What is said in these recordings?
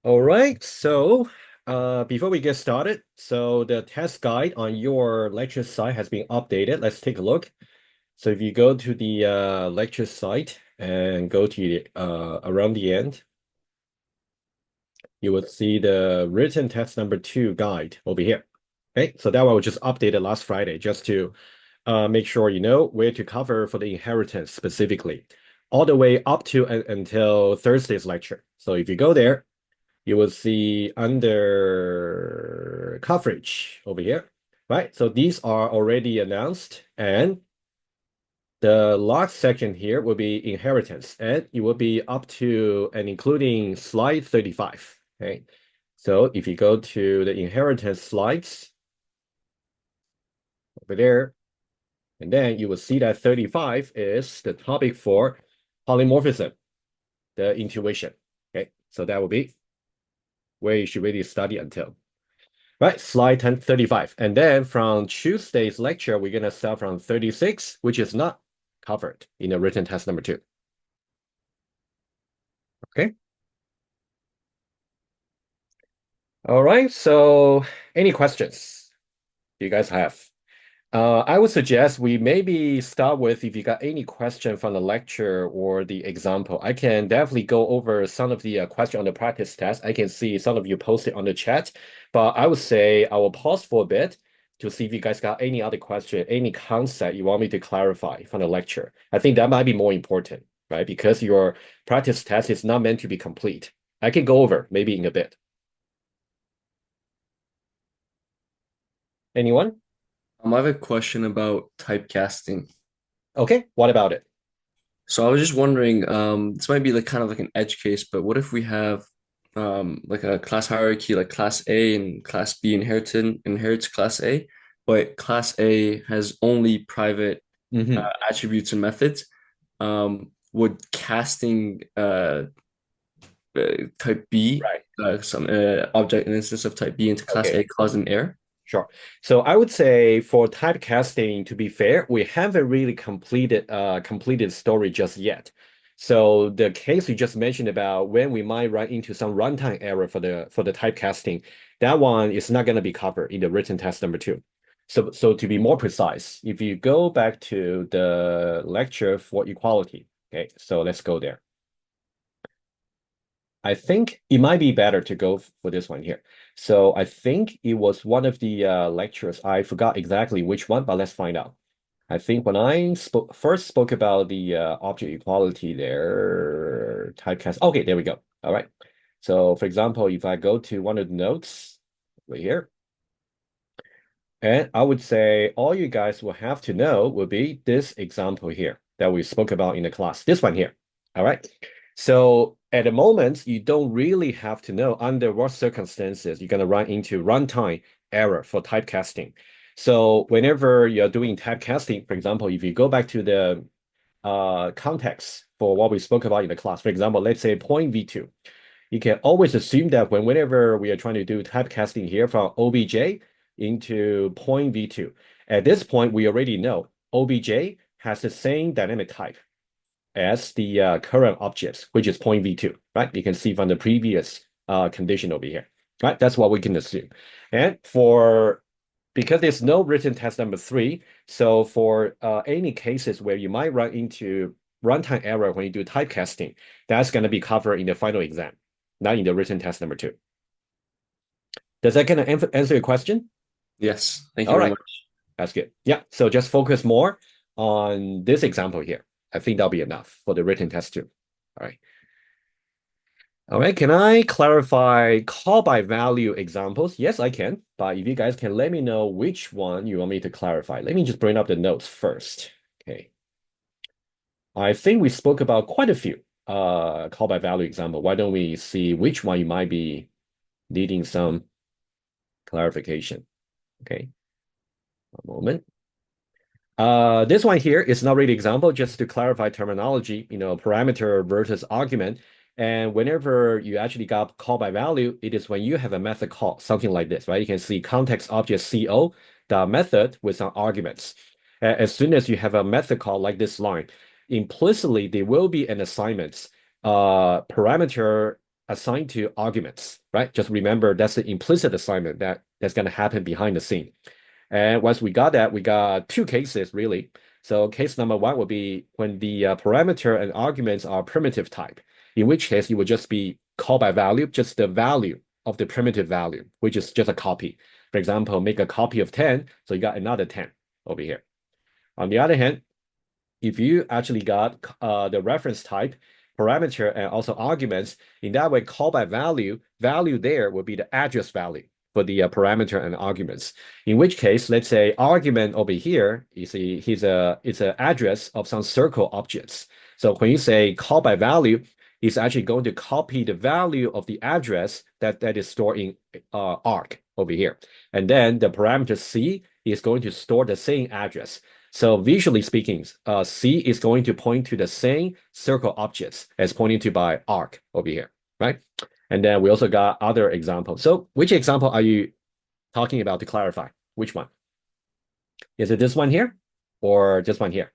All right, so before we get started, so the test guide on your lecture site has been updated. Let's take a look. So if you go to the lecture site and go to the, around the end, you will see the written test number 2 guide over here. Okay, so that one was just updated last Friday just to make sure you know where to cover for the inheritance specifically, all the way up to until Thursday's lecture. So if you go there, you will see under coverage over here, right? So these are already announced, and the last section here will be inheritance, and it will be up to and including slide 35. Okay. So if you go to the inheritance slides over there, and then you will see that 35 is the topic for polymorphism, the intuition. Okay, so that will be where you should really study until. Right, slide 35. And then from Tuesday's lecture, we're going to start from 36, which is not covered in the written test number 2. Okay. All right, so any questions you guys have? I would suggest we maybe start with if you got any question from the lecture or the example. I can definitely go over some of the question on the practice test. I can see some of you posted on the chat, but I would say I will pause for a bit to see if you guys got any other question, any concept you want me to clarify from the lecture. I think that might be more important, right? Because your practice test is not meant to be complete. I can go over maybe in a bit. Anyone? I have a question about typecasting. Okay, what about it? So I was just wondering, this might be like kind of like an edge case, but what if we have like a class hierarchy, like class A and class B inherits class A, but class A has only private Hmm. attributes and methods. Would casting type B, Right. some object in instance of type B into class Okay. A cause an error? Sure. So I would say for typecasting, to be fair, we haven't really completed story just yet. So the case you just mentioned about when we might run into some runtime error for the typecasting, that one is not going to be covered in the written test number 2. So to be more precise, if you go back to the lecture for equality, okay, so let's go there. I think it might be better to go for this one here. So I think it was one of the lectures. I forgot exactly which one, but let's find out. I think when I first spoke about the object equality there, typecast. Okay, there we go. All right. So for example, if I go to one of the notes right here, and I would say all you guys will have to know will be this example here that we spoke about in the class, this one here. All right. So at the moment, you don't really have to know under what circumstances you're going to run into runtime error for typecasting. So whenever you're doing typecasting, for example, if you go back to the context for what we spoke about in the class, for example, let's say point V2, you can always assume that whenever we are trying to do typecasting here from OBJ into point V2, at this point, we already know OBJ has the same dynamic type as the current objects, which is point V2, right? You can see from the previous condition over here, right? That's what we can assume. And because there's no written test number 3, so for any cases where you might run into runtime error when you do typecasting, that's going to be covered in the final exam, not in the written test number 2. Does that kind of answer your question? Yes, thank you All very right, much. that's good. Yeah, so just focus more on this example here. I think that'll be enough for the written test too. All right. All right, can I clarify call by value examples? Yes, I can, but if you guys can let me know which one you want me to clarify. Let me just bring up the notes first. Okay. I think we spoke about quite a few call by value example. Why don't we see which one you might be needing some clarification? Okay, a moment. This one here is not really example, just to clarify terminology, parameter versus argument. And whenever you actually got call by value, it is when you have a method call, something like this, right? You can see context object CO, the method with some arguments. As soon as you have a method call like this line, implicitly there will be an assignment parameter assigned to arguments, right? Just remember that's the implicit assignment that's going to happen behind the scene. And once we got that, we got two cases really. So case number one would be when the parameter and arguments are primitive type, in which case it would just be call by value, just the value of the primitive value, which is just a copy. For example, make a copy of 10, so you got another 10 over here. On the other hand, if you actually got the reference type, parameter, and also arguments, in that way, call by value, value there will be the address value for the parameter and arguments. In which case, let's say argument over here is it's an address of some circle objects. So when you say call by value, it's actually going to copy the value of the address that is stored in arc over here. And then the parameter C is going to store the same address. So visually speaking, C is going to point to the same circle objects as pointing to by arc over here, right? And then we also got other examples. So which example are you talking about to clarify? Which one? Is it this one here or this one here?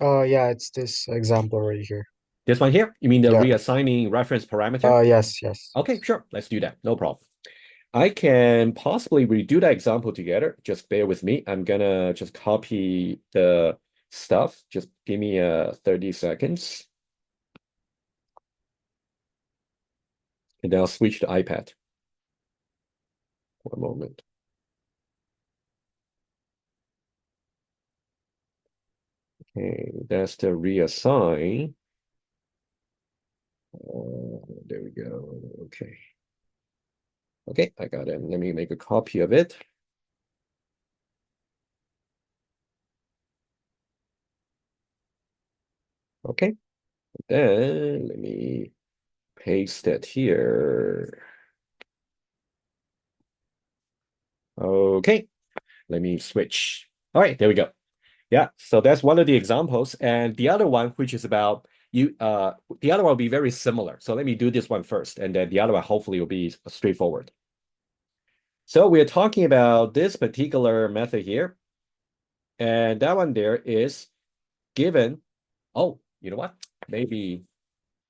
Yeah, it's this example right here. This one here? You mean the Yeah. reassigning reference parameter? Yes, yes. Okay, sure. Let's do that. No problem. I can possibly redo that example together. Just bear with me. I'm gonna just copy the stuff. Just give me 30 seconds. And then I'll switch to iPad. One moment. Okay, that's the reassign. There we go. Okay. Okay, I got it. Let me make a copy of it. Okay, then let me paste it here. Okay, let me switch. All right, there we go. Yeah, so that's one of the examples. And the other one, which is about the other one will be very similar. So let me do this one first, and then the other one hopefully will be straightforward. So we're talking about this particular method here. And that one there is given, oh, you know what? Maybe,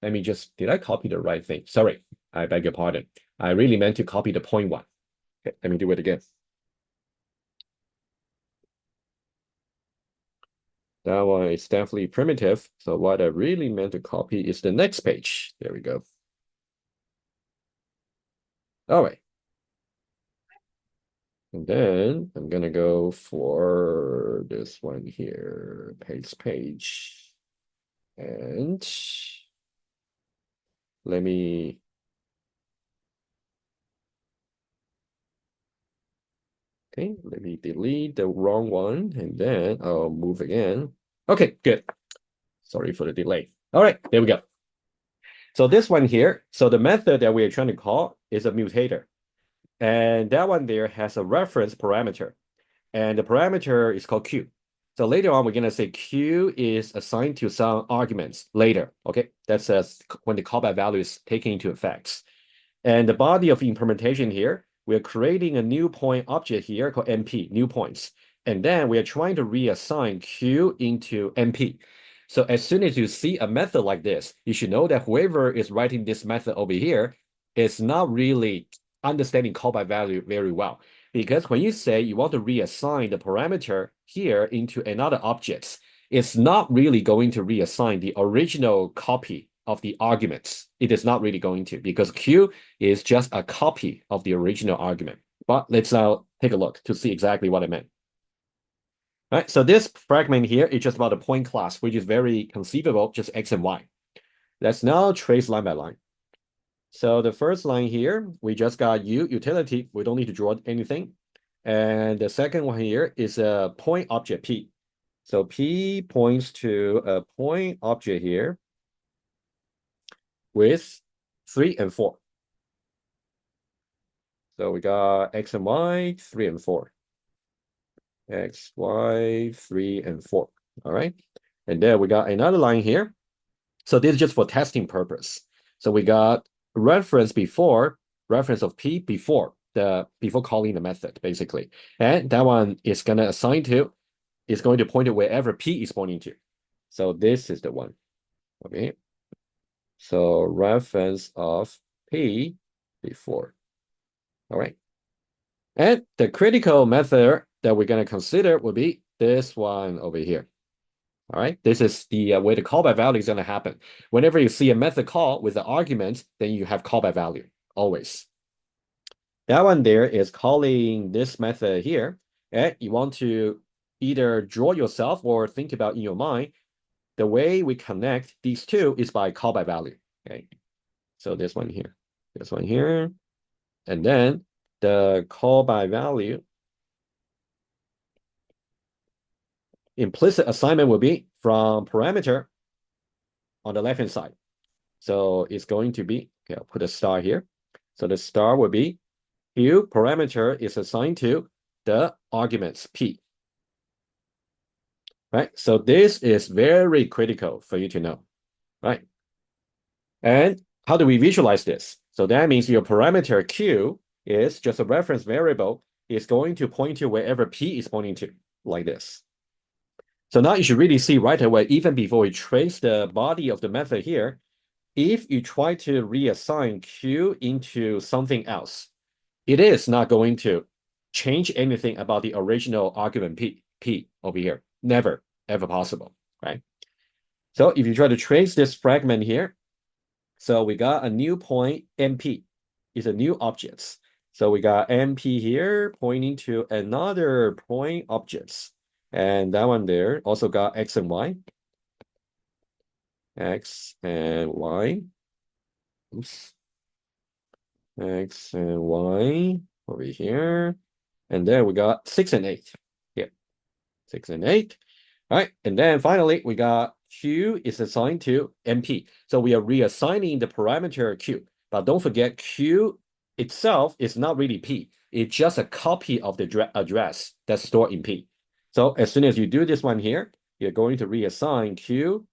let me just, did I copy the right thing? Sorry, I beg your pardon. I really meant to copy the point one. Okay, let me do it again. That one is definitely primitive. So what I really meant to copy is the next page. There we go. All right. And then I'm gonna go for this one here, paste page. And let me delete the wrong one and then I'll move again. Okay, good. Sorry for the delay. All right, there we go. So this one here, so the method that we are trying to call is a mutator. And that one there has a reference parameter. And the parameter is called Q. So later on, we're going to say Q is assigned to some arguments later. Okay, that's when the callback value is taken into effect. And the body of implementation here, we're creating a new point object here called MP, new points. And then we are trying to reassign Q into MP. So as soon as you see a method like this, you should know that whoever is writing this method over here is not really understanding callback value very well. Because when you say you want to reassign the parameter here into another object, it's not really going to reassign the original copy of the arguments. It is not really going to, because Q is just a copy of the original argument. But let's now take a look to see exactly what I meant. All right, so this fragment here is just about a point class, which is very conceivable, just X and Y. Let's now trace line by line. So the first line here, we just got utility. We don't need to draw anything. And the second one here is a point object P. So P points to a point object here with 3 and 4. So we got X and Y, 3 and 4. X, Y, 3 and 4. All right. And then we got another line here. So this is just for testing purpose. So we got reference of P before calling the method, basically. And that one is going to point to wherever P is pointing to. So this is the one. Okay. So reference of P before. All right. And the critical method that we're going to consider will be this one over here. All right. This is the way the callback value is going to happen. Whenever you see a method call with the argument, then you have callback value always. That one there is calling this method here. And you want to either draw yourself or think about in your mind. The way we connect these two is by callback value. Okay. So this one here, and then the callback value implicit assignment will be from parameter on the left-hand side. So it's going to be, okay, I'll put a star here. So the star will be Q parameter is assigned to the arguments P. Right? So this is very critical for you to know. Right? And how do we visualize this? So that means your parameter Q is just a reference variable, is going to point to wherever P is pointing to, like this. So now you should really see right away, even before we trace the body of the method here, if you try to reassign Q into something else, it is not going to change anything about the original argument P over here. Never, ever possible, right? So if you try to trace this fragment here, so we got a new point, MP is a new objects. So we got MP here pointing to another point objects. And that one there also got X and Y. X and Y. Oops. X and Y over here. And then we got 6 and 8 here. 6 and 8. All right. And then finally, we got Q is assigned to MP. So we are reassigning the parameter Q. But don't forget, Q itself is not really P. It's just a copy of the address that's stored in P. So as soon as you do this one here, you're going to reassign Q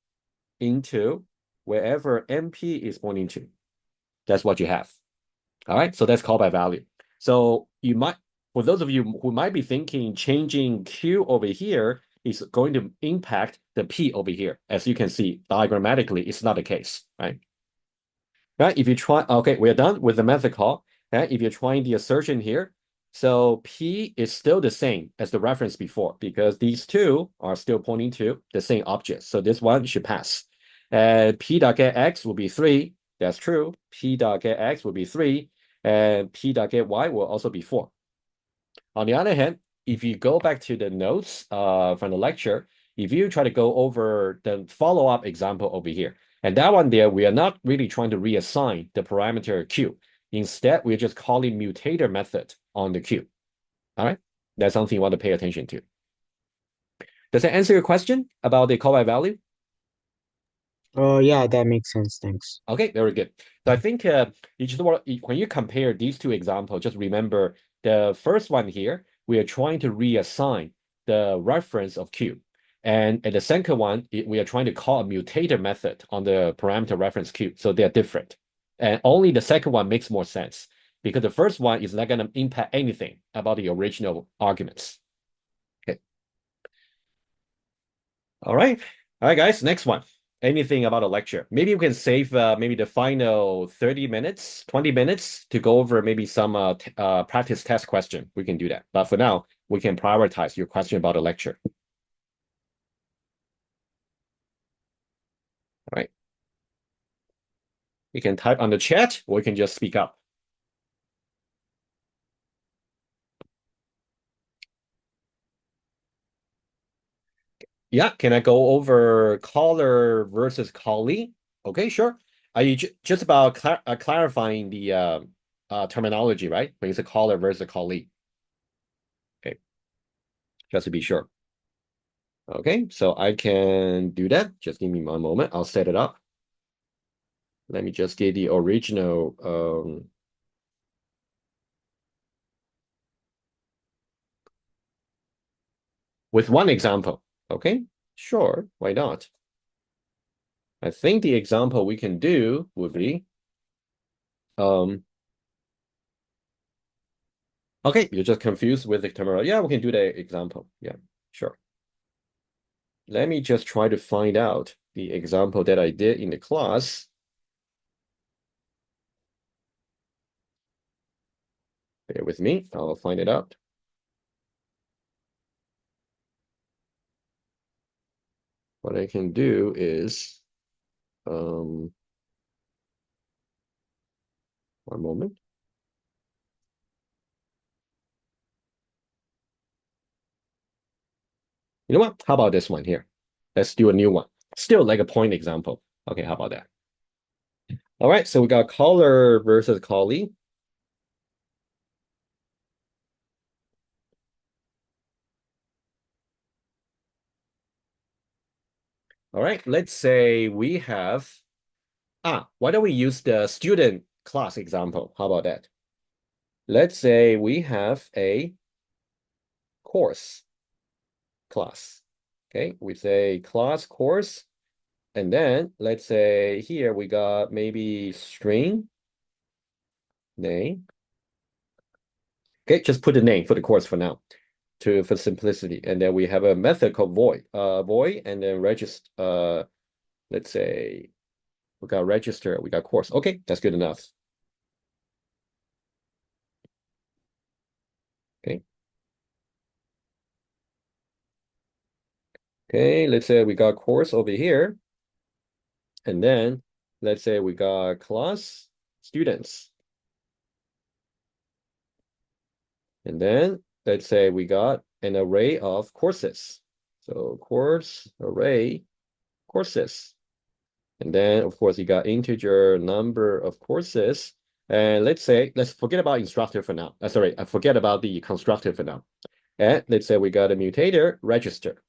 into wherever MP is pointing to. That's what you have. All right, so that's callback value. So you might, for those of you who might be thinking changing Q over here is going to impact the P over here. As you can see, diagrammatically, it's not the case, right? Right, if you try, okay, we're done with the method call. Okay, if you're trying the assertion here, so P is still the same as the reference before because these two are still pointing to the same object. So this one should pass. And P dot get X will be 3. That's true. P dot get X will be 3. And P dot get Y will also be 4. On the other hand, if you go back to the notes from the lecture, if you try to go over the follow-up example over here, and that one there, we are not really trying to reassign the parameter Q. Instead, we're just calling mutator method on the Q. All right, that's something you want to pay attention to. Does that answer your question about the callback value? Yeah, that makes sense. Thanks. Okay, very good. So I think you just want when you compare these two examples, just remember the first one here, we are trying to reassign the reference of Q. And the second one, we are trying to call a mutator method on the parameter reference Q. So they're different. And only the second one makes more sense because the first one is not going to impact anything about the original arguments. Okay. All right. All right, guys, next one. Anything about a lecture? Maybe we can save maybe the final 30 minutes, 20 minutes to go over maybe some practice test question. We can do that. But for now, we can prioritize your question about a lecture. All right. You can type on the chat or you can just speak up. Yeah, can I go over caller versus callee? Okay, sure. Are you just about clarifying the terminology, right? When you say caller versus callee. Okay, just to be sure. Okay, so I can do that. Just give me one moment. I'll set it up. Let me just get the original with one example. Okay, sure, why not? I think the example we can do would be okay, you're just confused with the terminology. Yeah, we can do the example. Yeah, sure. let me just try to find out the example that I did in the class. Bear with me, I'll find it out. What I can do is, one moment. You know what? How about this one here? Let's do a new one. Still like a point example. Okay, how about that? All right, so we got caller versus callee. All right, let's say we have, why don't we use the student class example? How about that? Let's say we have a course class. Okay, we say class course, and then let's say here we got maybe string name. Okay, just put the name for the course for now, for simplicity. And then we have a method called void, and then register. Let's say we got register, we got course. Okay, that's good enough. Okay. Okay, let's say we got course over here. And then let's say we got class students. And then let's say we got an array of courses. So course array courses. And then of course you got integer number of courses. And let's forget about instructor for now. Sorry, I forget about the constructor for now. And let's say we got a mutator register.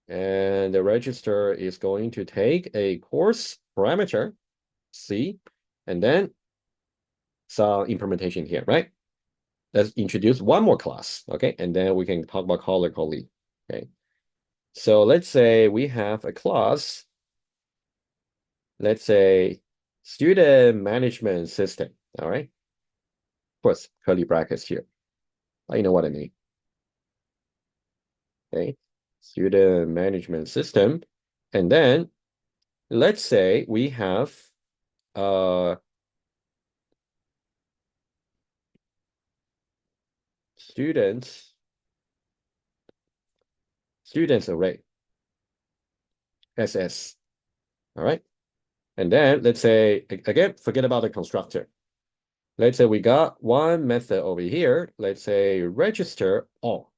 And the register is going to take a course parameter, C, and then some implementation here, right? Let's introduce one more class, okay? And then we can talk about caller callee, okay? So let's say we have a class, let's say student management system, all right? Of course, curly brackets here. You know what I mean, okay? Student management system. And then let's say we have students array, SS, all right? And then let's say, again, forget about the constructor. Let's say we got one method over here. Let's say register all.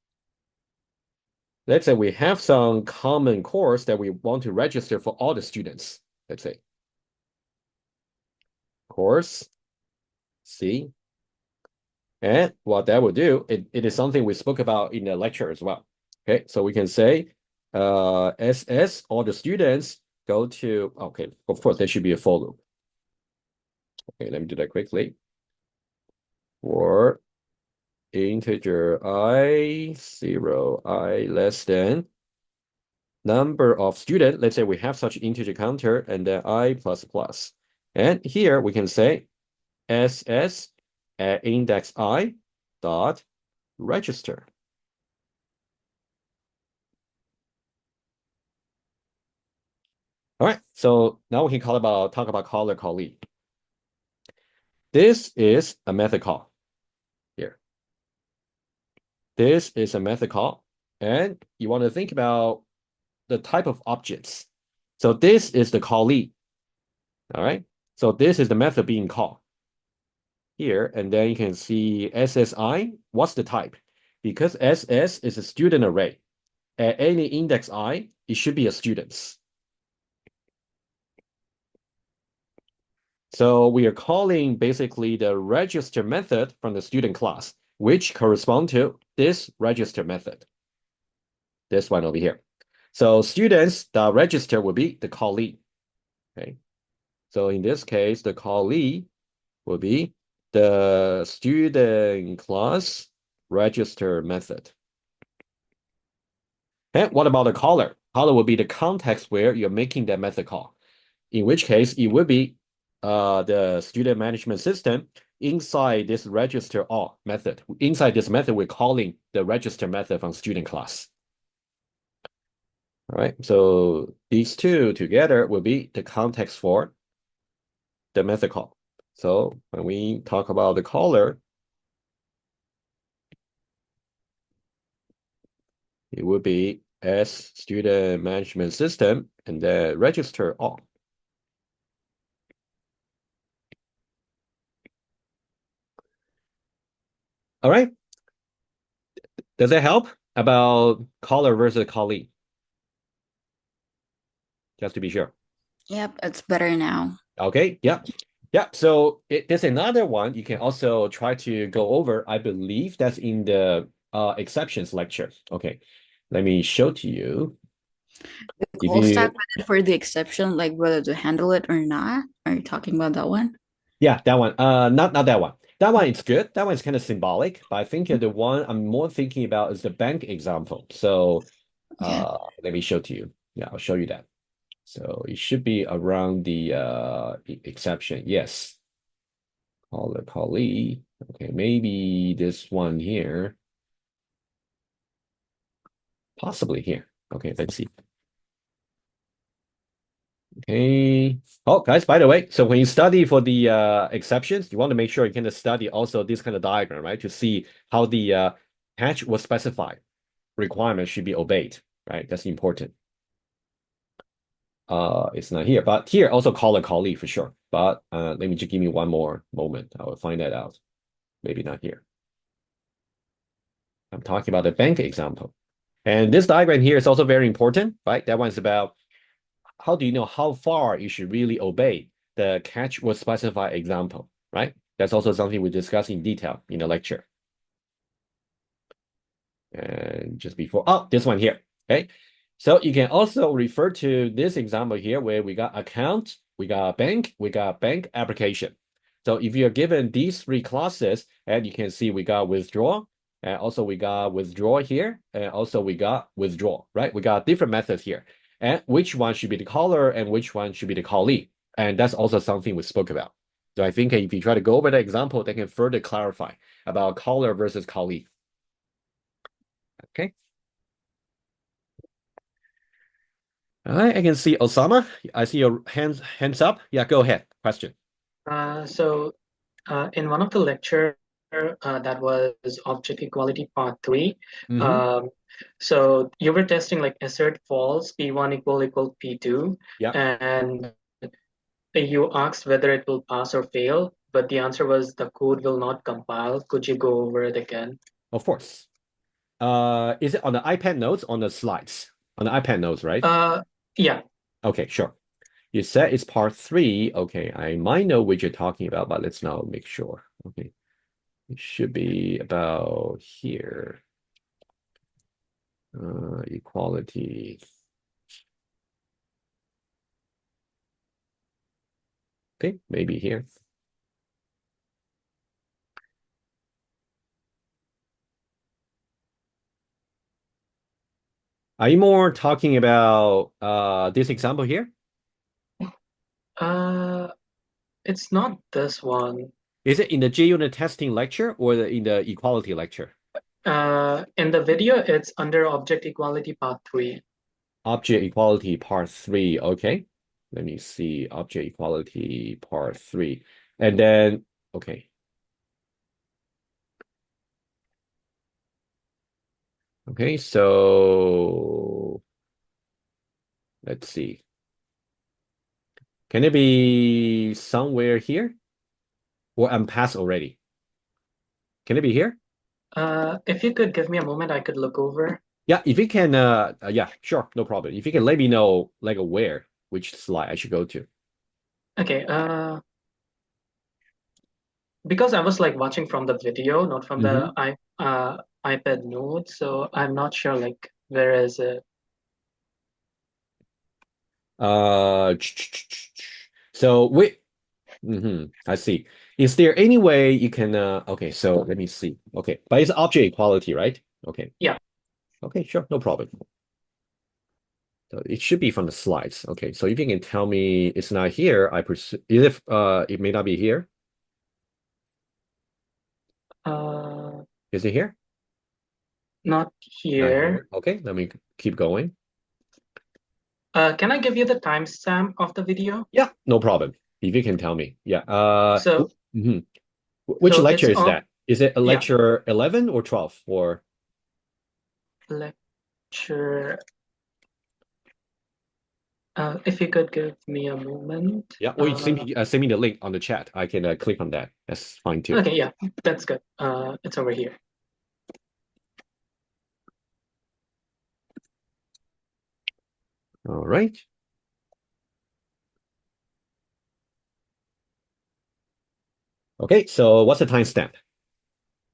Let's say we have some common course that we want to register for all the students. Let's say course C. And what that will do, it is something we spoke about in the lecture as well. Okay, so we can say SS, all the students go to, okay, of course, there should be a for loop. Okay, let me do that quickly. For integer I, 0, I less than number of student. Let's say we have such integer counter and then I plus plus. And here we can say SS at index I dot register. All right, so now we can talk about caller callee. This is a method call here. This is a method call, and you want to think about the type of objects. So this is the callee. All right, so this is the method being called here, and then you can see SSI. What's the type? Because SS is a student array. At any index I, it should be a students. So we are calling basically the register method from the student class, which correspond to this register method. This one over here. So students, the register will be the callee. Okay. So in this case, the callee will be the student class register method. And what about the caller? Caller will be the context where you're making that method call. In which case, it would be the student management system inside this register all method. Inside this method, we're calling the register method from student class. All right, so these two together will be the context for the method call. So when we talk about the caller, it will be as student management system and then register all. All right. Does that help about caller versus callee? Just to be sure. Yep, it's better now. Okay. Yeah. Yeah. So there's another one you can also try to go over. I believe that's in the exceptions lecture. Okay. Let me show to you. The If call stack you method for the exception, like whether to handle it or not. Are you talking about that one? Yeah, that one. Not that one. That one is good. That one is kind of symbolic, but I think the one I'm more thinking about is the bank example. So Okay. let me show to you. Yeah, I'll show you that. So it should be around the exception. Yes. Caller, callee. Okay, maybe this one here. Possibly here. Okay, let's see. Okay. Oh, guys, by the way, so when you study for the exceptions, you want to make sure you can study also this kind of diagram, right? To see how the hatch was specified. Requirements should be obeyed, right? That's important. It's not here, but here also call a callee for sure. But let me just give me one more moment. I will find that out. Maybe not here. I'm talking about the bank example. And this diagram here is also very important, right? That one's about how do you know how far you should really obey the catch or specify example, right? That's also something we discuss in detail in the lecture. And just before, oh, this one here, okay? So you can also refer to this example here where we got account, we got bank, we got bank application. So if you're given these three classes, and you can see we got withdraw, and also we got withdraw here, and also we got withdraw, right? We got different methods here. And which one should be the caller and which one should be the callee? And that's also something we spoke about. So I think if you try to go over the example, they can further clarify about caller versus callee. Okay. All right, I can see Osama. I see your hands up. Yeah, go ahead. Question. So in one of the lecture that was object equality part 3, Mm-hmm. um, so you were testing like assert false p1 equal p2, Yeah, and you asked whether it will pass or fail, but the answer was the code will not compile. Could you go over it again? of course. Is it on the iPad notes on the slides? On the iPad notes, right? Yeah. Okay, sure. You said it's part 3. Okay, I might know what you're talking about, but let's now make sure. Okay. It should be about here. Equality. Okay, maybe here. Are you more talking about this example here? Uh, it's not this one. Is it in the JUnit testing lecture or in the equality lecture? In the video, it's under object equality part 3. Object equality part 3. Okay. Let me see. Object equality part 3. And then, okay. Okay, so let's see. Can it be somewhere here? Or I'm past already? Can it be here? If you could give me a moment, I could look over. Yeah, if you can, yeah, sure, no problem. If you can let me know, like, where, which slide I should go to. Okay, because I was like watching from the video, not from Mm-hmm. the iPad note, so I'm not sure like where is it. Uh, so we, I see. Is there any way you can, okay, so let me see. Okay, but it's object equality, right? Okay. Yeah. Okay, sure, no problem. So it should be from the slides. Okay, so if you can tell me it's not here, I presume, if it may not be here. Uh, Is it here? Not Not here. here. Okay, let me keep going. Can I give you the timestamp of the video? Yeah, no problem. If you can tell me. Yeah. So, Mhm. Which so lecture it's is on, that? Is it a yeah, lecture 11 or 12 or? lecture. If you could give me a moment. Yeah, or you send me the link on the chat. I can click on that. That's fine too. Okay, yeah, that's good. It's over here. All right. Okay, so what's the timestamp?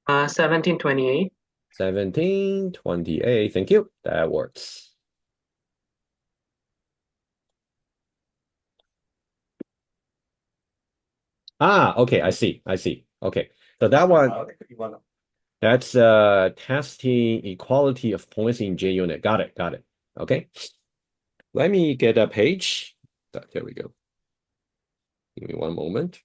1728. 1728. Thank you. That works. Okay, I see. I see. Okay. So that one, that's testing equality of points in J unit. Got it. Got it. Okay. Let me get a page. There we go. Give me one moment.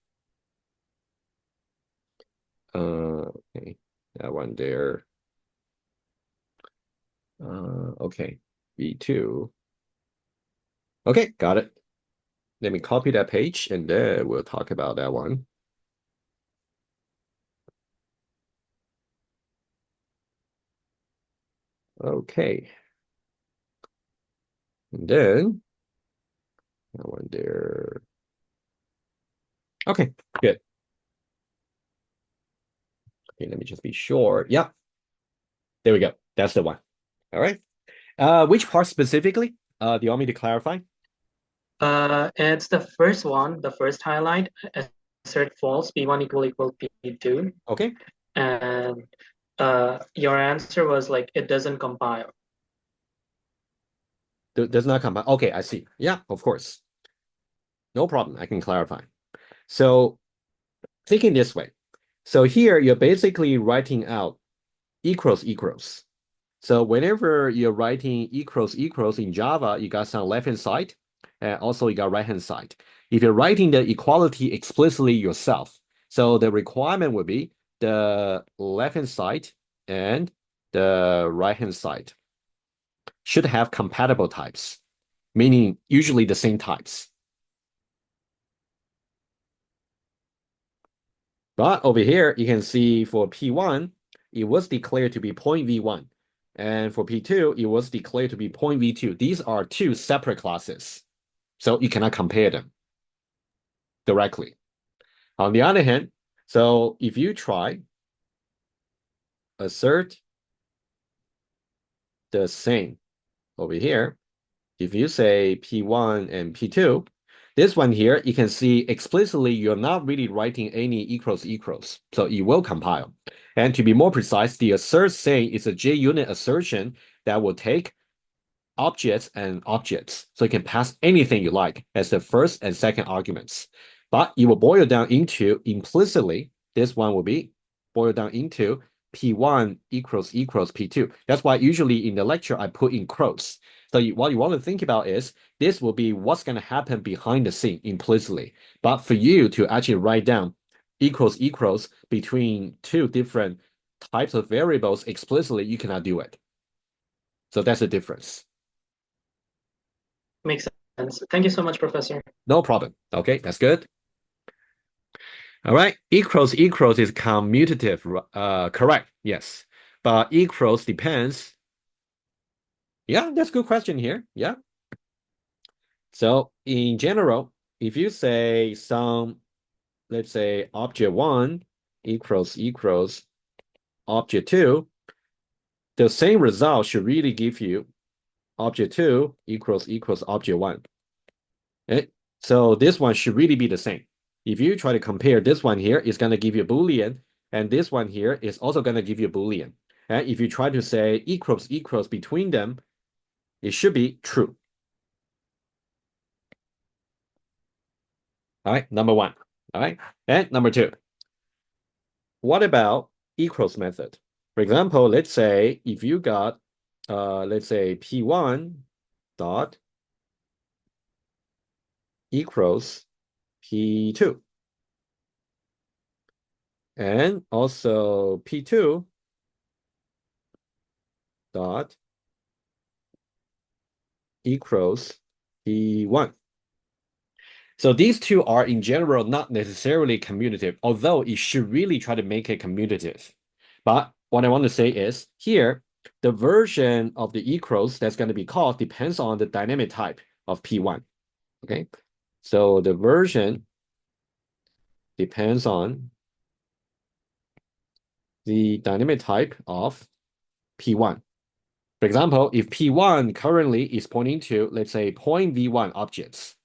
Okay. That one there. Okay. V2. Okay, got it. Let me copy that page and then we'll talk about that one. Okay. And then that one there. Okay, good. Okay, let me just be sure. Yeah, there we go. That's the one. All right. Which part specifically? Do you want me to clarify? It's the first one, the first highlight. Assert false, P1 equal P2. Okay. And your answer was like it doesn't compile. Does not come. Okay, I see. Yeah, of course. No problem. I can clarify. So thinking this way. So here you're basically writing out equals equals. So whenever you're writing equals in Java, you got some left-hand side, and also you got right-hand side. If you're writing the equality explicitly yourself, so the requirement would be the left-hand side and the right-hand side should have compatible types, meaning usually the same types. But over here, you can see for P1, it was declared to be point V1. And for P2, it was declared to be point V2. These are two separate classes. So you cannot compare them directly. On the other hand, so if you try assert the same over here, if you say P1 and P2, this one here, you can see explicitly you're not really writing any equals. So it will compile. And to be more precise, the assert saying is a JUnit assertion that will take objects and objects. So you can pass anything you like as the first and second arguments. But it will boil down into implicitly, this one will be boiled down into P1 equals P2. That's why usually in the lecture I put in quotes. So what you want to think about is this will be what's going to happen behind the scene implicitly. But for you to actually write down equals between two different types of variables explicitly, you cannot do it. So that's the difference. Makes sense. Thank you so much, Professor. No problem. Okay, that's good. All right, equals is commutative, correct, yes. But equals depends. Yeah, that's a good question here. Yeah. So in general, if you say some, let's say object 1 equals object 2, the same result should really give you object 2 equals object 1. Okay? So this one should really be the same. If you try to compare this one here, it's going to give you a Boolean, and this one here is also going to give you a Boolean. And if you try to say equals between them, it should be true. All right, number one. All right, and number two. What about equals method? For example, let's say if you got, let's say P1 dot equals P2. And also P2 dot equals P1. So these two are in general not necessarily commutative, although it should really try to make it commutative. But what I want to say is here, the version of the equals that's going to be called depends on the dynamic type of P1. Okay, so the version depends on the dynamic type of P1. For example, if P1 currently is pointing to, let's say, point V1 objects,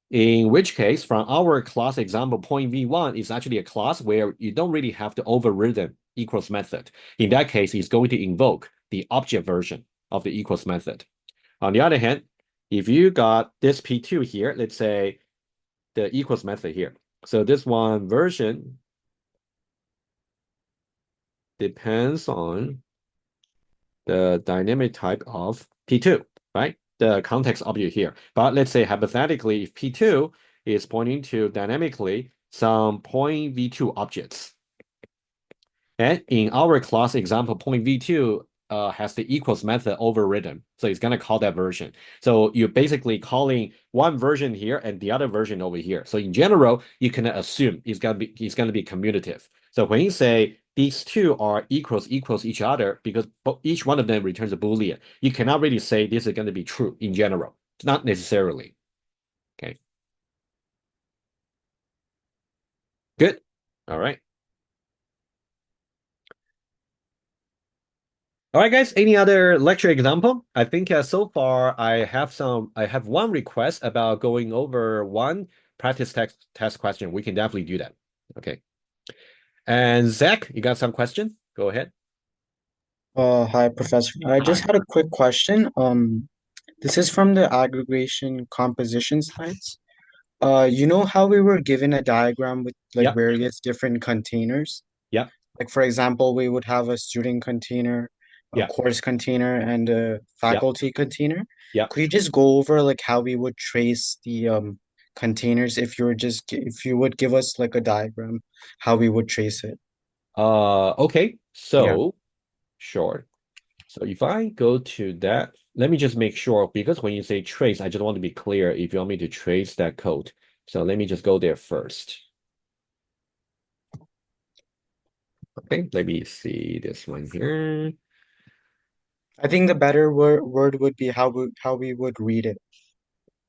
in which case, from our class example, point V1 is actually a class where you don't really have the overridden equals method. In that case, it's going to invoke the object version of the equals method. On the other hand, if you got this P2 here, let's say the equals method here. So this one version depends on the dynamic type of P2, right? The context object here. But let's say hypothetically, if P2 is pointing to dynamically some point V2 objects. And in our class example, point V2 has the equals method overridden. So it's going to call that version. So you're basically calling one version here and the other version over here. So in general, you can assume it's going to be commutative. So when you say these two are equals each other, because each one of them returns a Boolean, you cannot really say this is going to be true in general. Not necessarily. Okay. Good. All right. All right, guys. Any other lecture example? I think so far I have one request about going over one practice test question. We can definitely do that. Okay. And Zach, you got some question? Go ahead. Hi, Professor. I just had a quick question. This is from the aggregation composition slides. You know how we were given a diagram with like Yeah. various different containers? Yeah. Like for example, we would have a student container, a Yeah. course container, and a faculty container. Yeah. Could you just go over like how we would trace the containers if you would give us like a diagram, how we would trace it? Okay. Yeah. So sure. So if I go to that, let me just make sure, because when you say trace, I just want to be clear if you want me to trace that code. So let me just go there first. Okay, let me see this one here. I think the better word would be how we would read it.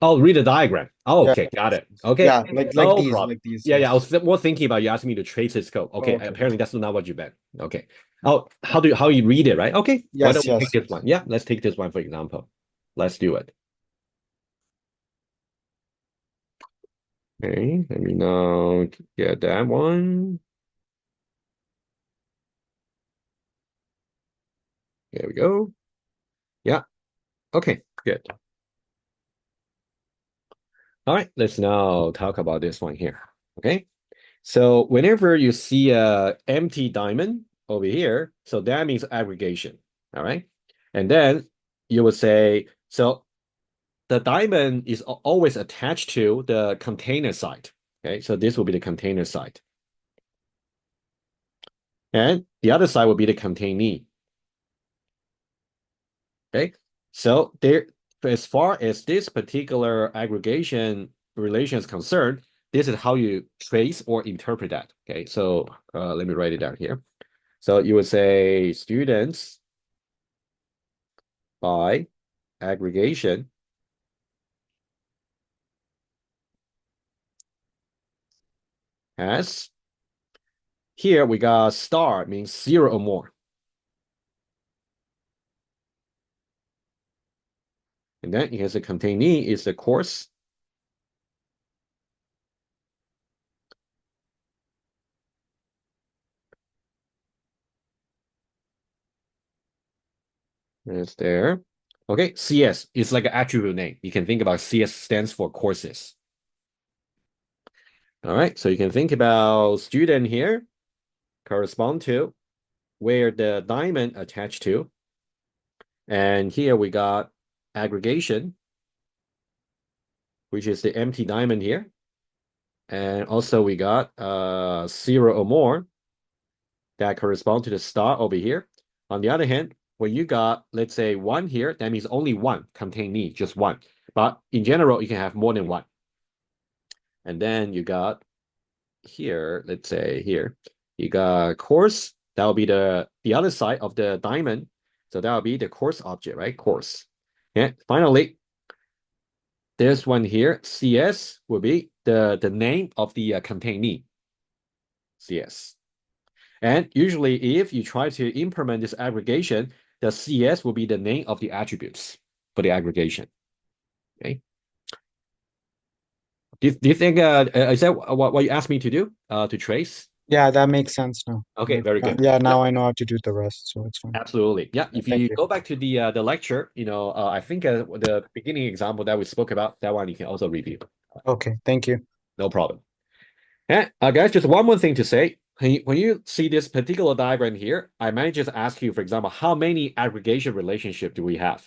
Oh, read the diagram. Oh, Yeah, okay, got it. Okay, yeah, no problem. like these, Yeah, I yes. was more thinking about you asking me to trace this code. Oh, Okay, okay. apparently that's not what you meant. Okay. Oh, how you read it, right? Okay, why don't Yes, we take yes, this yes. one? Yeah, let's take this one for example. Let's do it. Okay, let me now get that one. There we go. Yeah. Okay, good. All right, let's now talk about this one here. Okay. So whenever you see a empty diamond over here, so that means aggregation. All right. And then you would say, so the diamond is always attached to the container side. Okay. So this will be the container side. And the other side will be the containee. Okay. So there, as far as this particular aggregation relation is concerned, this is how you trace or interpret that. Okay. So let me write it down here. So you would say students by aggregation has, here we got star means 0 or more. And then here's the containee is the course. It's there. Okay, CS is like an attribute name. You can think about CS stands for courses. All right, so you can think about student here correspond to where the diamond attached to. And here we got aggregation, which is the empty diamond here. And also we got 0 or more that correspond to the star over here. On the other hand, when you got, let's say, one here, that means only one containee, just one. But in general, you can have more than one. And then you got here, let's say here, you got coarse. That will be the other side of the diamond. So that will be the coarse object, right? Coarse. And finally, this one here, CS, will be the name of the containee. CS. And usually, if you try to implement this aggregation, the CS will be the name of the attributes for the aggregation. Okay. Do you think is that what you asked me to do? To trace? Yeah, that makes sense now. Okay, very good. Yeah, Yeah, now I know how to do the rest, so it's fine. absolutely. Yeah, if Thank you you. go back to the lecture, I think the beginning example that we spoke about, that one you can also review. Okay, thank you. No problem. And guys, just one more thing to say. When you see this particular diagram here, I might just ask you, for example, how many aggregation relationship do we have,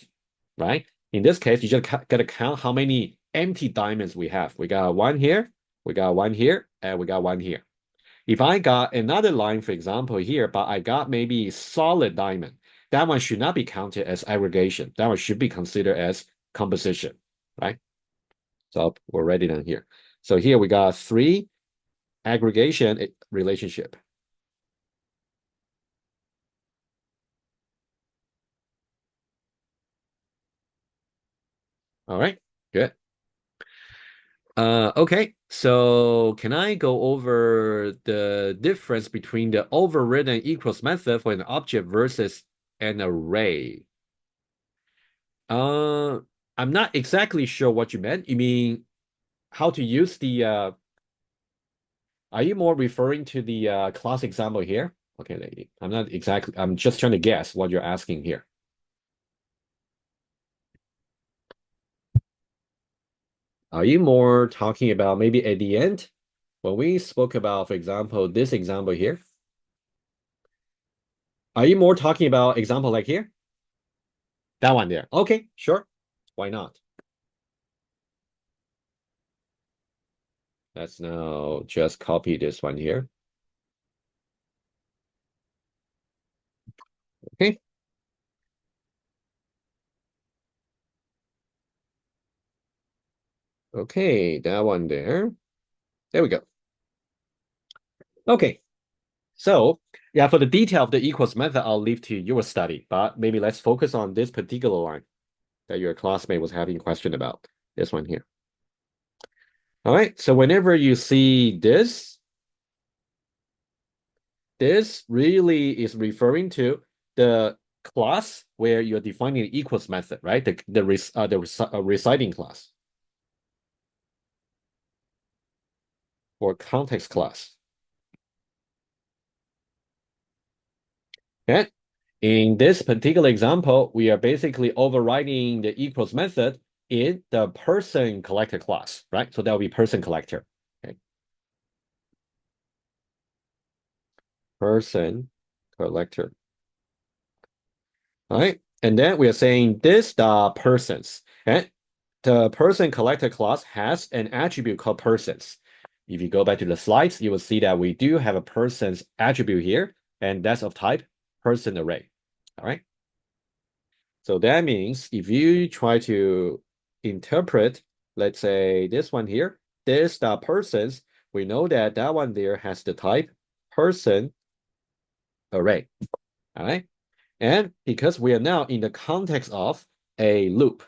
right? In this case, you just got to count how many empty diamonds we have. We got one here, we got one here, and we got one here. If I got another line, for example, here, but I got maybe solid diamond, that one should not be counted as aggregation. That one should be considered as composition, right? So we're ready down here. So here we got 3 aggregation relationship. All right, good. Okay, so can I go over the difference between the overridden equals method for an object versus an array? I'm not exactly sure what you meant. You mean how to use the are you more referring to the class example here? Okay, lady. I'm not exactly, I'm just trying to guess what you're asking here. Are you more talking about maybe at the end when we spoke about, for example, this example here? Are you more talking about example like here? That one there. Okay, sure. Why not? Let's now just copy this one here. Okay. Okay, that one there. There we go. Okay. So yeah, for the detail of the equals method, I'll leave to your study, but maybe let's focus on this particular line that your classmate was having a question about. This one here. All right, so whenever you see this really is referring to the class where you're defining the equals method, right? The reciting class or context class. Okay. In this particular example, we are basically overriding the equals method in the person collector class, right? So that will be person collector. Okay. Person collector. All right. And then we are saying this the persons. Okay. The person collector class has an attribute called persons. If you go back to the slides, you will see that we do have a persons attribute here, and that's of type person array. All right. So that means if you try to interpret, let's say this one here, this the persons, we know that that one there has the type person array. All right. And because we are now in the context of a loop,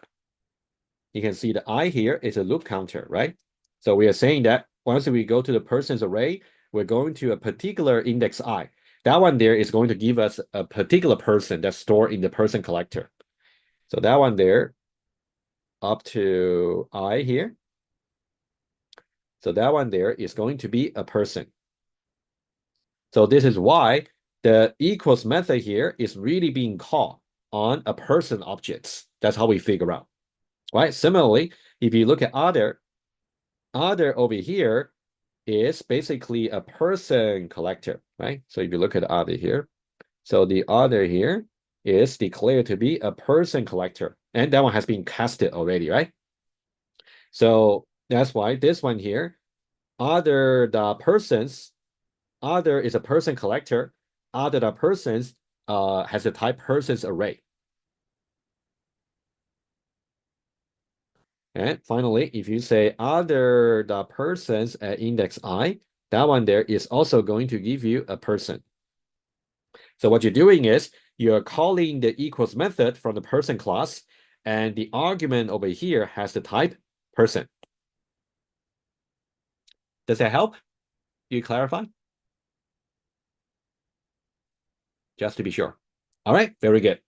you can see the I here is a loop counter, right? So we are saying that once we go to the persons array, we're going to a particular index I. That one there is going to give us a particular person that's stored in the person collector. So that one there up to I here. So that one there is going to be a person. So this is why the equals method here is really being called on a person objects. That's how we figure out, right? Similarly, if you look at other over here is basically a person collector, right? So if you look at other here, so the other here is declared to be a person collector, and that one has been casted already, right? So that's why this one here, other the persons, other is a person collector, other the persons has the type persons array. And finally, if you say other the persons at index I, that one there is also going to give you a person. So what you're doing is you're calling the equals method from the person class, and the argument over here has the type person. Does that help? You clarify? Just to be sure. All right, very good.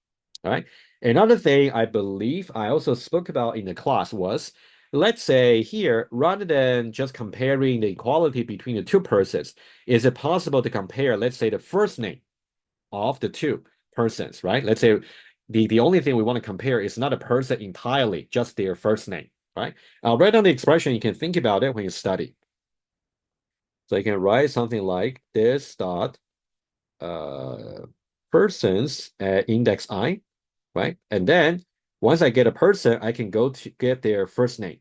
All right. Another thing I believe I also spoke about in the class was, let's say here, rather than just comparing the equality between the two persons, is it possible to compare, let's say, the first name of the two persons, right? Let's say the only thing we want to compare is not a person entirely, just their first name, right? I'll write down the expression. You can think about it when you study. So you can write something like this dot persons at index I, right? And then once I get a person, I can go to get their first name.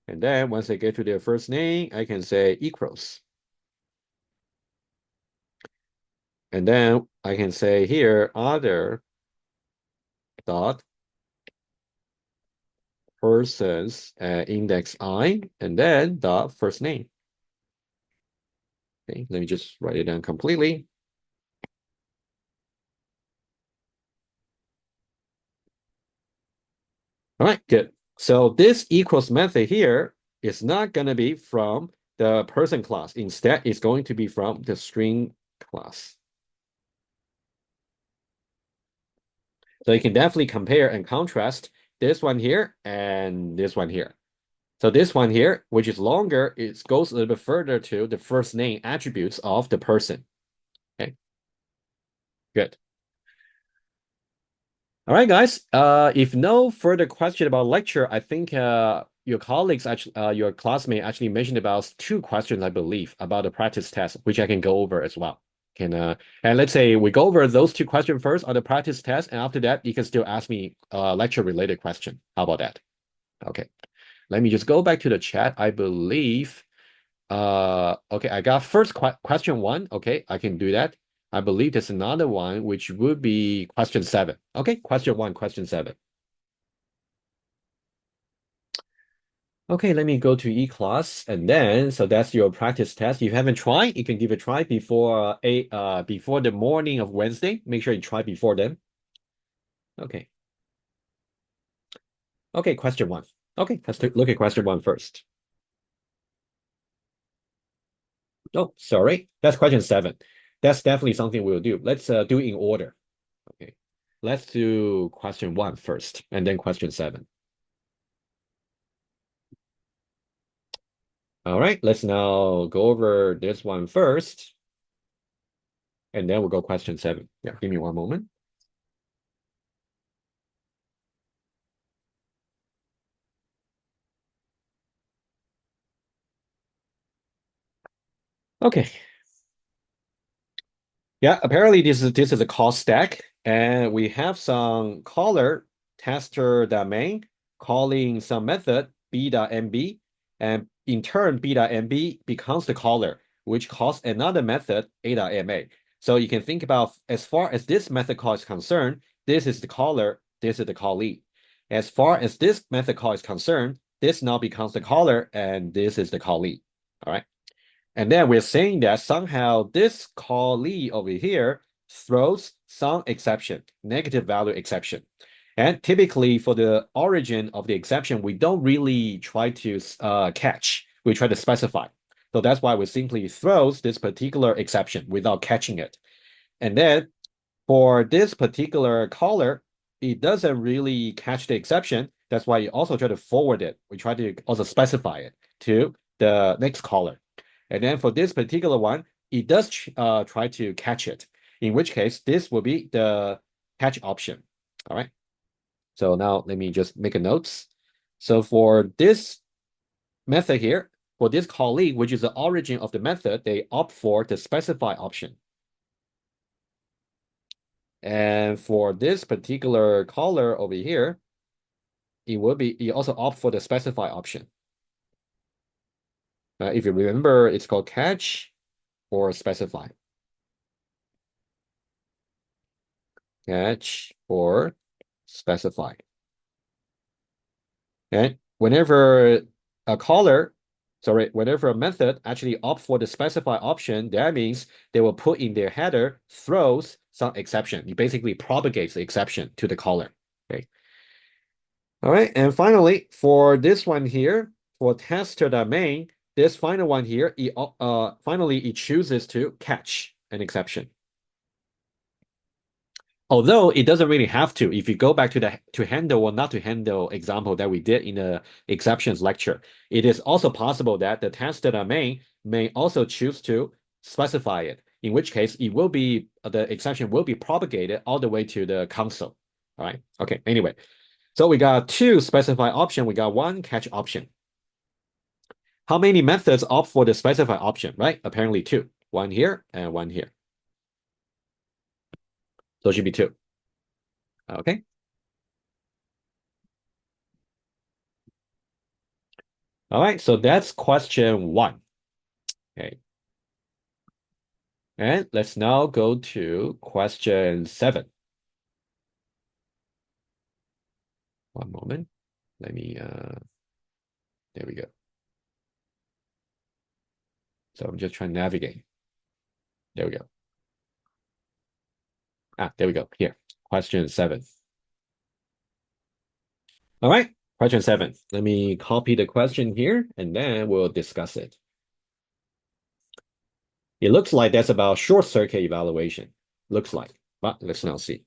And then once I get to their first name, I can say equals. And then I can say here other dot persons at index I, and then the first name. Okay, let me just write it down completely. All right, good. So this equals method here is not going to be from the person class. Instead, it's going to be from the string class. So you can definitely compare and contrast this one here and this one here. So this one here, which is longer, it goes a little bit further to the first name attributes of the person. Okay, good. All right, guys. If no further question about lecture, I think your colleagues actually, your classmate actually mentioned about two questions, I believe, about the practice test, which I can go over as well. And let's say we go over those two questions first on the practice test, and after that, you can still ask me lecture related question. How about that? Okay. Let me just go back to the chat. I believe. Okay, I got first question one. Okay, I can do that. I believe there's another one, which would be question 7. Okay, question 1, question 7. Okay, let me go to e-class, and then so that's your practice test. If you haven't tried, you can give it a try before the morning of Wednesday. Make sure you try before then. Okay. Okay, question 1. Okay, let's look at question 1 first. Oh, sorry, that's question 7. That's definitely something we'll do. Let's do in order. Okay, let's do question 1 first, and then question 7. All right, let's now go over this one first, and then we'll go question 7. Yeah, give me one moment. Okay. Yeah, apparently this is a call stack, and we have some caller tester main calling some method b.mb, and in turn b.mb becomes the caller, which calls another method a.ma. So you can think about, as far as this method call is concerned, this is the caller, this is the callee. As far as this method call is concerned, this now becomes the caller, and this is the callee. All right. And then we're saying that somehow this callee over here throws some exception, negative value exception. And typically for the origin of the exception, we don't really try to catch, we try to specify. So that's why we simply throws this particular exception without catching it. And then for this particular caller, it doesn't really catch the exception. That's why you also try to forward it. We try to also specify it to the next caller. And then for this particular one, it does try to catch it, in which case this will be the catch option. All right. So now let me just make a notes. So for this method here, for this callee, which is the origin of the method, they opt for the specify option. And for this particular caller over here, you also opt for the specify option. If you remember, it's called catch. or specify. Catch or specify. And whenever whenever a method actually opt for the specify option, that means they will put in their header throws some exception. It basically propagates the exception to the caller. Okay. All right, and finally, for this one here, for tester.main, this final one here, finally it chooses to catch an exception. Although it doesn't really have to. If you go back to the to handle or not to handle example that we did in the exceptions lecture, it is also possible that the tester.main may also choose to specify it, in which case it will be the exception will be propagated all the way to the console. All right. Okay. Anyway. So we got two specify option. We got one catch option. How many methods opt for the specify option, right? Apparently two. One here and one here. So it should be two. Okay. All right. So that's question 1. Okay. And let's now go to question 7. One moment. Let me, there we go. So I'm just trying to navigate. There we go. There we go. Here, question 7. All right, question 7. Let me copy the question here, and then we'll discuss it. It looks like that's about short circuit evaluation. Looks like, but let's now see.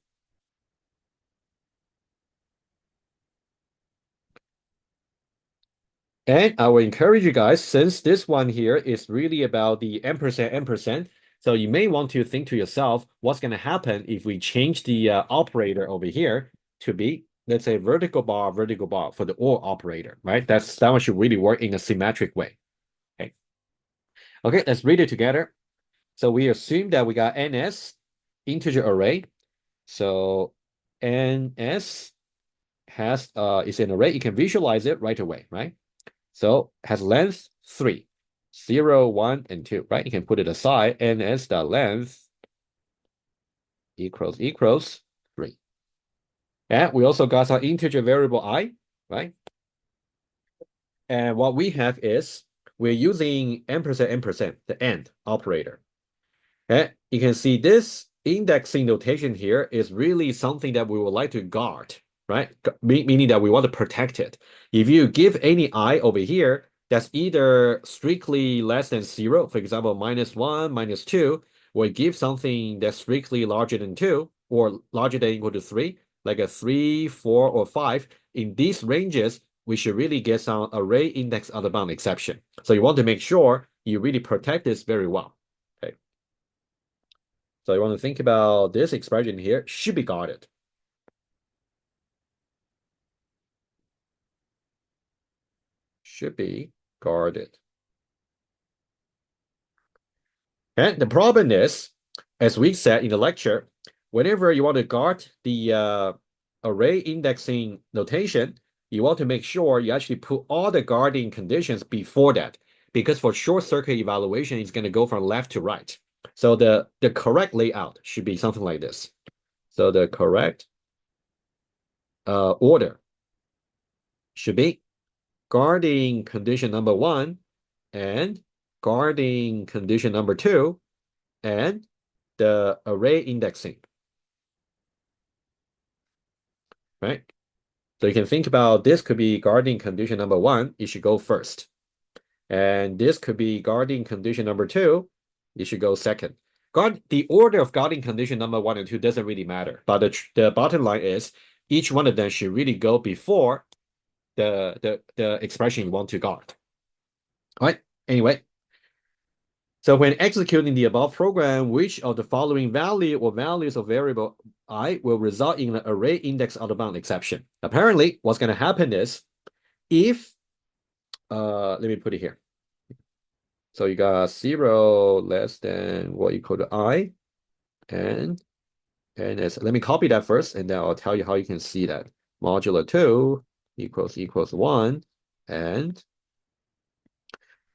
And I will encourage you guys, since this one here is really about the ampersand, so you may want to think to yourself, what's going to happen if we change the operator over here to be, let's say, vertical bar for the OR operator, right? That one should really work in a symmetric way. Okay, let's read it together. So we assume that we got NS integer array. So NS has is an array. You can visualize it right away, right? So has length 3, 0, 1, and 2, right? You can put it aside. NS dot length equals 3. And we also got some integer variable I, right? And what we have is we're using ampersand, the AND operator. And you can see this indexing notation here is really something that we would like to guard, right? Meaning that we want to protect it. If you give any I over here, that's either strictly less than 0, for example, -1, -2, or give something that's strictly larger than 2 or larger than or equal to 3, like a 3, 4, or 5. In these ranges, we should really get some array index out of bound exception. So you want to make sure you really protect this very well. Okay. So you want to think about this expression here should be guarded. Should be guarded. And the problem is, as we said in the lecture, whenever you want to guard the array indexing notation, you want to make sure you actually put all the guarding conditions before that, because for short circuit evaluation, it's going to go from left to right. So the correct layout should be something like this. So the correct order should be guarding condition number 1 and guarding condition number 2 and the array indexing. Right? So you can think about this could be guarding condition number 1, it should go first. And this could be guarding condition number 2, it should go second. The order of guarding condition number 1 and 2 doesn't really matter, but the bottom line is each one of them should really go before the expression you want to guard. All right, anyway. So when executing the above program, which of the following value or values of variable I will result in an array index out of bound exception? Apparently, what's going to happen is if, let me put it here. So you got 0 less than or equal to I, and let me copy that first, and then I'll tell you how you can see that. Modulo 2 equals 1, and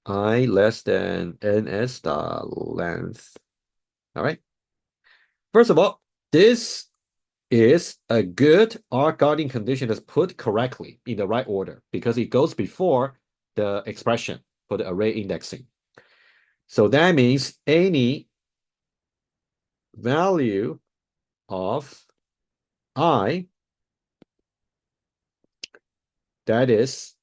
I less than ns the length. All right. First of all, this is a good R guarding condition that's put correctly in the right order because it goes before the expression for the array indexing. So that means any value of I, that is,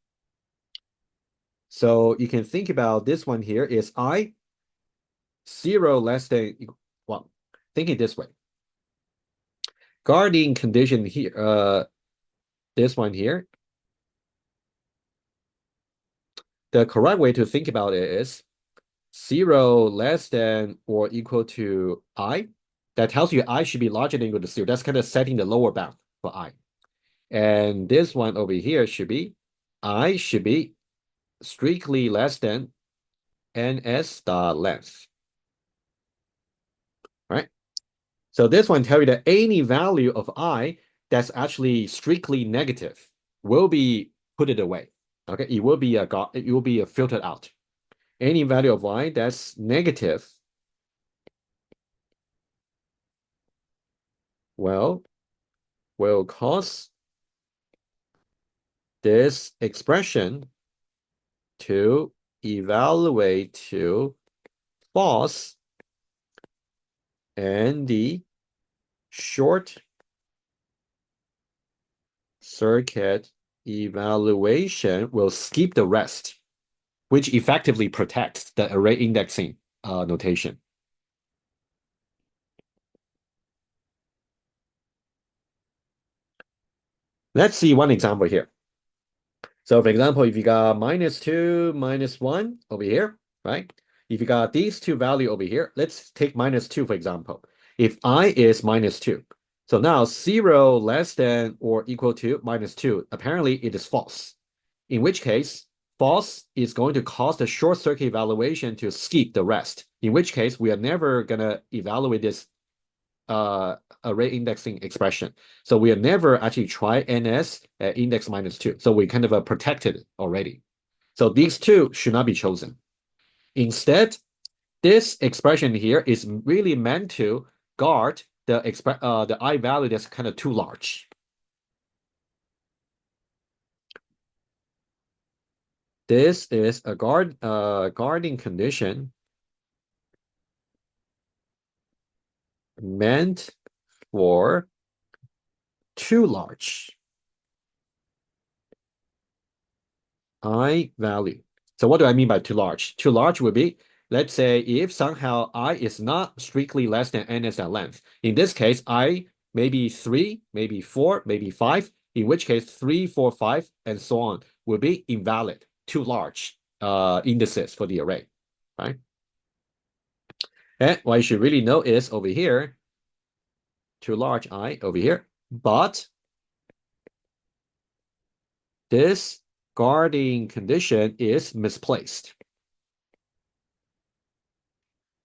so you can think about this one here is I 0 less than, well, think it this way. Guarding condition here, this one here, the correct way to think about it is 0 less than or equal to I. That tells you I should be larger than or equal to 0. That's kind of setting the lower bound for I. And this one over here should be I should be strictly less than ns the length. Right? So this one tells you that any value of I that's actually strictly negative will be put it away. Okay, it will be a filtered out. Any value of y that's negative, well, will cause this expression to evaluate to false, and the short circuit evaluation will skip the rest, which effectively protects the array indexing notation. Let's see one example here. So for example, if you got -2, -1 over here, right? If you got these two values over here, let's take -2, for example. If I is -2, so now 0 less than or equal to -2, apparently it is false. In which case, false is going to cause the short circuit evaluation to skip the rest. In which case, we are never gonna evaluate this array indexing expression. So we are never actually try ns at index -2. So we kind of protected it already. So these two should not be chosen. Instead, this expression here is really meant to guard the I value that's kind of too large. This is a guarding condition meant for too large I value. So what do I mean by too large? Too large would be, let's say, if somehow I is not strictly less than ns at length. In this case, I maybe 3, maybe 4, maybe 5, in which case 3, 4, 5, and so on will be invalid, too large indices for the array, right? And what you should really know is over here, too large I over here, but this guarding condition is misplaced.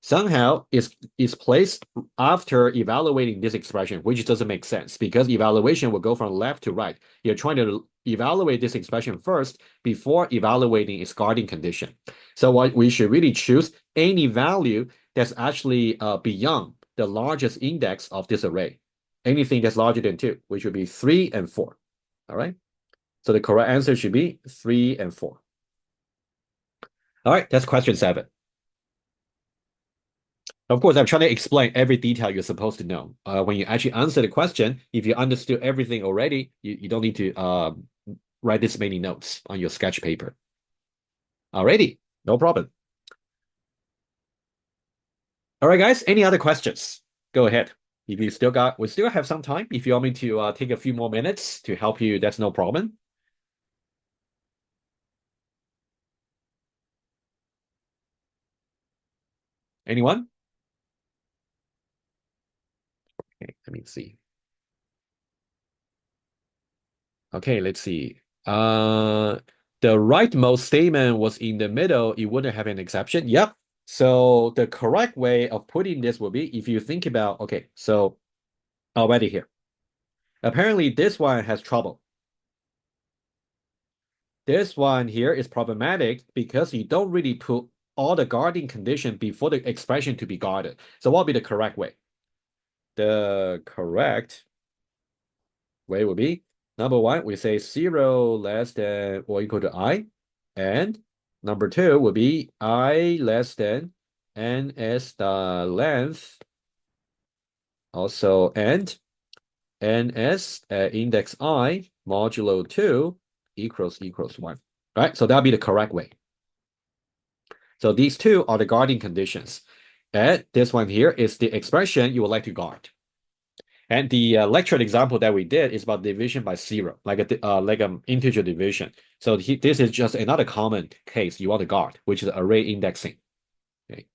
Somehow is placed after evaluating this expression, which doesn't make sense because evaluation will go from left to right. You're trying to evaluate this expression first before evaluating its guarding condition. So what we should really choose any value that's actually beyond the largest index of this array. Anything that's larger than 2, which would be 3 and 4. All right. So the correct answer should be 3 and 4. All right, that's question 7. Of course, I'm trying to explain every detail you're supposed to know. When you actually answer the question, if you understood everything already, you don't need to write this many notes on your sketch paper. Alrighty, no problem. All right, guys, any other questions? Go ahead. If you we still have some time. If you want me to take a few more minutes to help you, that's no problem. Anyone? Okay, let me see. Okay, let's see. The rightmost statement was in the middle, it wouldn't have an exception. Yep. So the correct way of putting this would be if you think about, okay, so already here. Apparently this one has trouble. this one here is problematic because you don't really put all the guarding condition before the expression to be guarded. So what would be the correct way? The correct way would be number one, we say 0 less than or equal to I, and number two would be I less than n as the length, also and n as index I modulo 2 equals 1. Right? So that'll be the correct way. So these two are the guarding conditions. And this one here is the expression you would like to guard. And the lecture example that we did is about division by 0, like an integer division. So this is just another common case you want to guard, which is array indexing. Okay.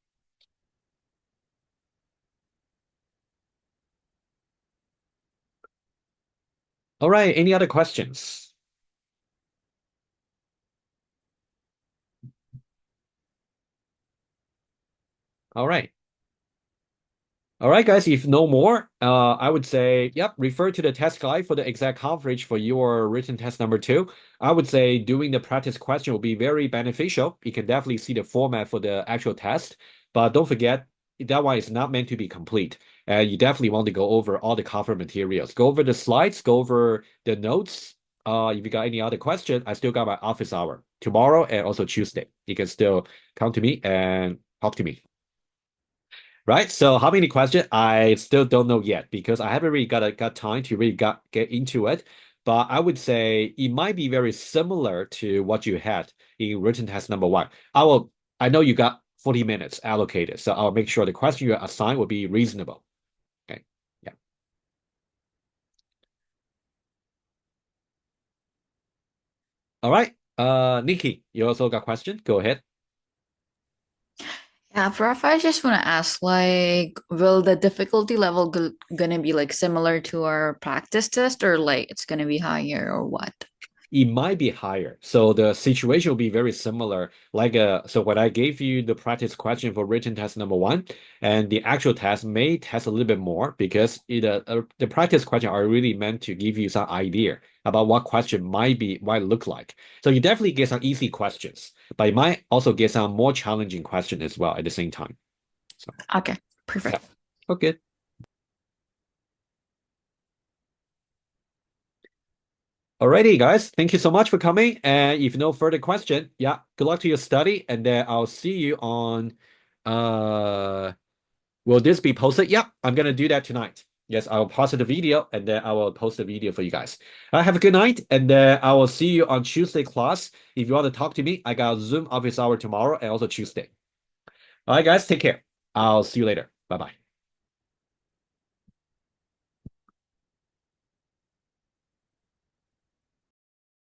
All right, any other questions? All right. All right, guys, if no more, I would say, yep, refer to the test guide for the exact coverage for your written test number 2. I would say doing the practice question will be very beneficial. You can definitely see the format for the actual test, but don't forget, that one is not meant to be complete. And you definitely want to go over all the cover materials. Go over the slides, go over the notes. If you got any other question, I still got my office hour tomorrow and also Tuesday. You can still come to me and talk to me. Right. So how many questions? I still don't know yet because I haven't really got time to really get into it. But I would say it might be very similar to what you had in written test number 1. I know you got 40 minutes allocated, so I'll make sure the question you assign will be reasonable. Okay. Yeah. All right. Nikki, you also got question? Go ahead. Yeah, Prof, I just want to ask, like, will the difficulty level gonna be like similar to our practice test, or like it's gonna be higher, or what? It might be higher. So the situation will be very similar. So when I gave you the practice question for written test number 1, and the actual test may test a little bit more because the practice question are really meant to give you some idea about what question might look like. So you definitely get some easy questions, but you might also get some more challenging questions as well at the same time. So Okay, perfect. yeah. Okay. Alrighty, guys. Thank you so much for coming. And if no further question, yeah, good luck to your study. And then I'll see you on will this be posted? Yeah, I'm gonna do that tonight. Yes, I'll post the video and then I will post the video for you guys. Have a good night, and then I will see you on Tuesday class. If you want to talk to me, I got Zoom office hour tomorrow and also Tuesday. All right, guys, take care. I'll see you later. Bye-bye.